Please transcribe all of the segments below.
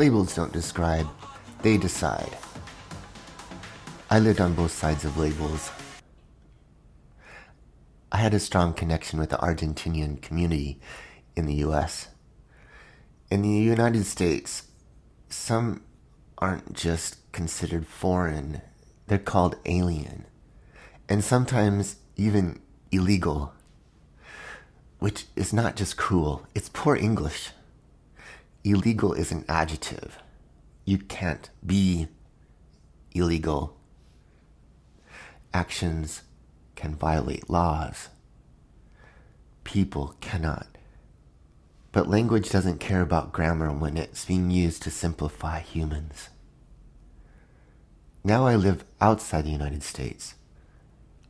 Labels don't describe, they decide. I lived on both sides of labels. I had a strong connection with the Argentinian community in the US. In the United States, some aren't just considered foreign, they're called alien, and sometimes even illegal, which is not just cruel, it's poor English. Illegal is an adjective. You can't be illegal. Actions can violate laws. People cannot. But language doesn't care about grammar when it's being used to simplify humans. Now I live outside the United States.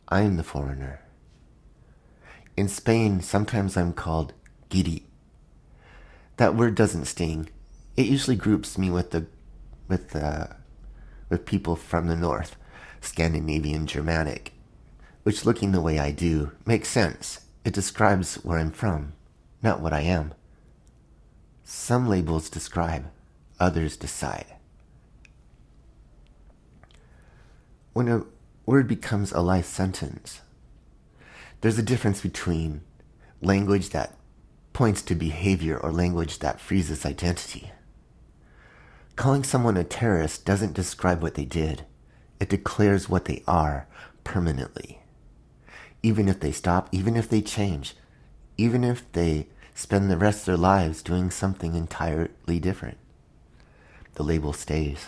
I am the foreigner. In Spain, sometimes I'm called giri. That word doesn't sting. It usually groups me with people from the north, Scandinavian, Germanic, which, looking the way I do, makes sense. It describes where I'm from, not what I am. Some labels describe, others decide. When a word becomes a life sentence, there's a difference between language that points to behavior or language that freezes identity. Calling someone a terrorist doesn't describe what they did. It declares what they are permanently. Even if they stop, even if they change, even if they spend the rest of their lives doing something entirely different, the label stays.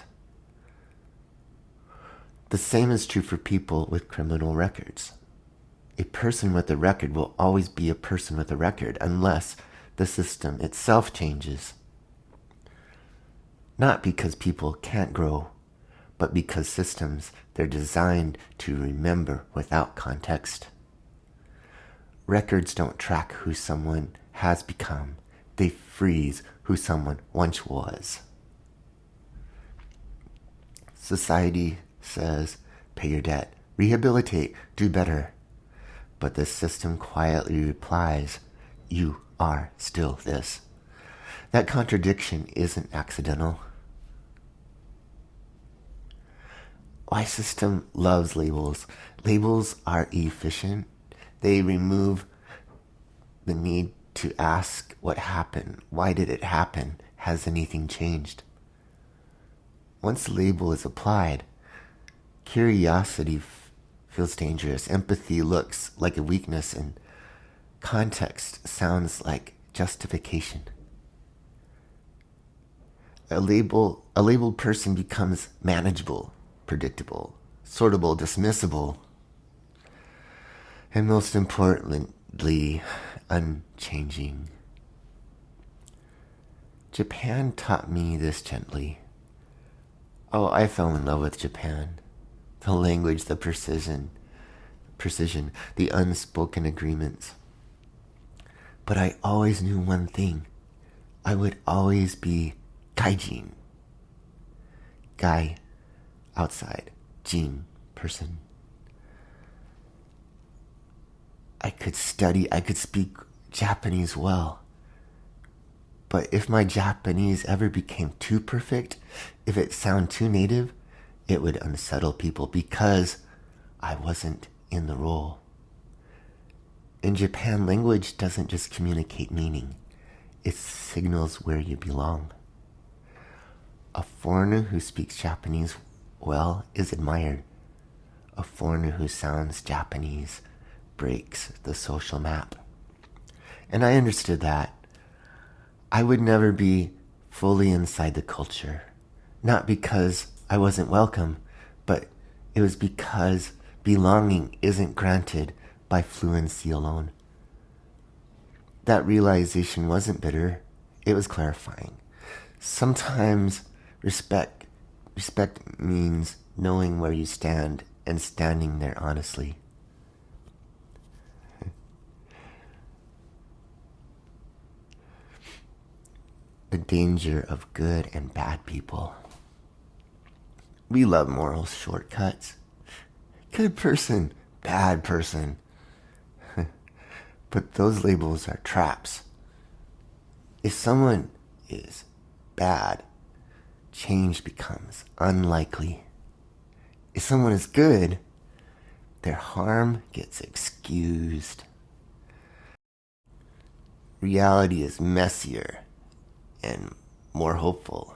The same is true for people with criminal records. A person with a record will always be a person with a record unless the system itself changes. Not because people can't grow, but because systems, they're designed to remember without context. Records don't track who someone has become. They freeze who someone once was. Society says, pay your debt, rehabilitate, do better. But the system quietly replies, you are still this. That contradiction isn't accidental. Why system loves labels? Labels are efficient. They remove the need to ask what happened. Why did it happen? Has anything changed? Once a label is applied, curiosity feels dangerous. Empathy looks like a weakness, and context sounds like justification. A labeled person becomes manageable, predictable, sortable, dismissible, and most importantly, unchanging. Japan taught me this gently. Oh, I fell in love with Japan. The language, the precision, the unspoken agreements. But I always knew one thing. I would always be gaijin. Guy, outside. Jin, person. I could study, I could speak Japanese well. But if my Japanese ever became too perfect, if it sounded too native, it would unsettle people because I wasn't in the role. In Japan, language doesn't just communicate meaning. It signals where you belong. A foreigner who speaks Japanese well is admired. A foreigner who sounds Japanese breaks the social map. And I understood that. I would never be fully inside the culture. Not because I wasn't welcome, but it was because belonging isn't granted by fluency alone. That realization wasn't bitter, it was clarifying. Sometimes respect means knowing where you stand and standing there honestly. The danger of good and bad people. We love moral shortcuts. Good person, bad person. But those labels are traps. If someone is bad, change becomes unlikely. If someone is good, their harm gets excused. Reality is messier and more hopeful.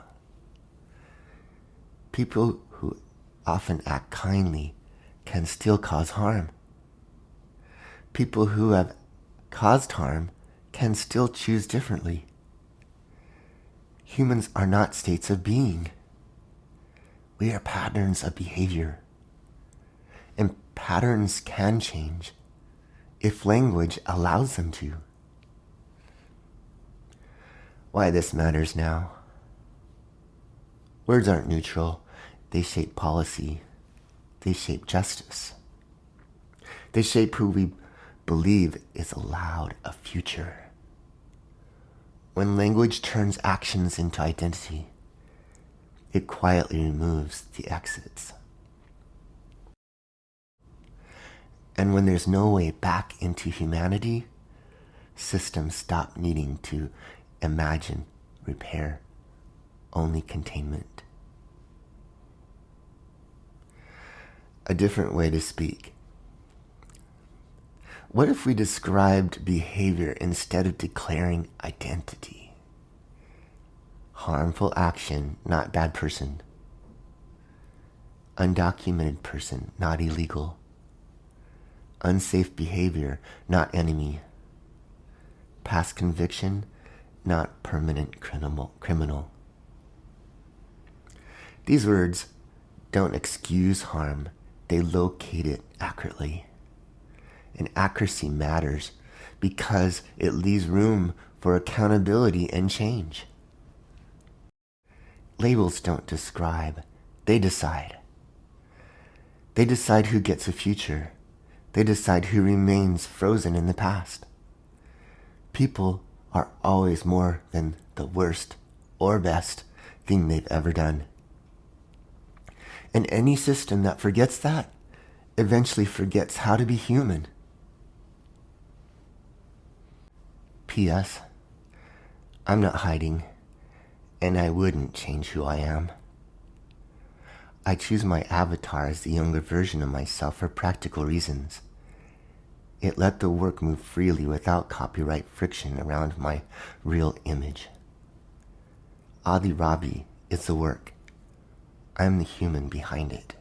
People who often act kindly can still cause harm. People who have caused harm can still choose differently. Humans are not states of being. We are patterns of behavior. And patterns can change if language allows them to. Why this matters now. Words aren't neutral. They shape policy. They shape justice. They shape who we believe is allowed a future. When language turns actions into identity, it quietly removes the exits. And when there's no way back into humanity, systems stop needing to imagine, repair, only containment. A different way to speak. What if we described behavior instead of declaring identity? Harmful action, not bad person. Undocumented person, not illegal. Unsafe behavior, not enemy. Past conviction, not permanent criminal. These words don't excuse harm, they locate it accurately. And accuracy matters because it leaves room for accountability and change. Labels don't describe, they decide. They decide who gets a future. They decide who remains frozen in the past. People are always more than the worst or best thing they've ever done. And any system that forgets that eventually forgets how to be human. P.S. I'm not hiding, and I wouldn't change who I am. I choose my avatar as the younger version of myself for practical reasons. It let the work move freely without copyright friction around my real image. Adi Rabi is the work. I'm the human behind it.